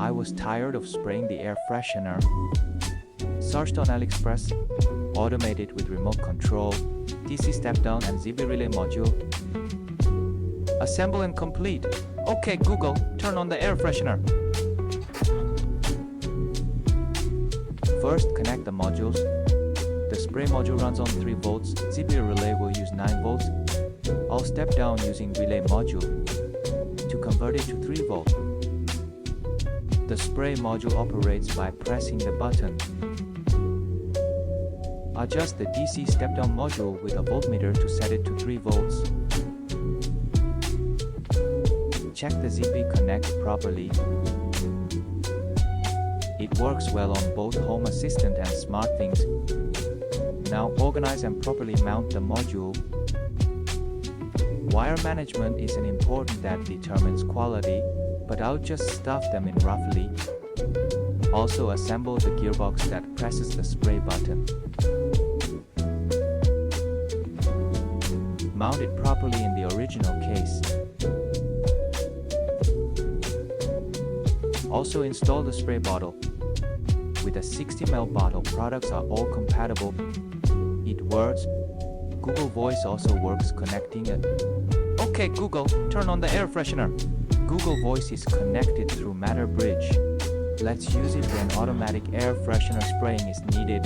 I was tired of spraying the air freshener. Searched on AliExpress, automated with remote control, DC step-down and Zigbee relay module. Assemble and complete. Okay Google, turn on the air freshener. First, connect the modules. The spray module runs on 3 volts, Zigbee relay will use 9 volts. I'll step down using relay module to convert it to 3 volt. The spray module operates by pressing the button. Adjust the DC step-down module with a voltmeter to set it to 3 volts. Check the Zigbee connect properly. It works well on both Home Assistant and SmartThings. Now organize and properly mount the module. Wire management is an important that determines quality, but I'll just stuff them in roughly. Also assemble the gearbox that presses the spray button. Mount it properly in the original case. Also install the spray bottle. With a 60 ml bottle, products are all compatible. It works. Google Voice also works connecting it. Okay Google, turn on the air freshener. Google Voice is connected through Matter Bridge. Let's use it when automatic air freshener spraying is needed.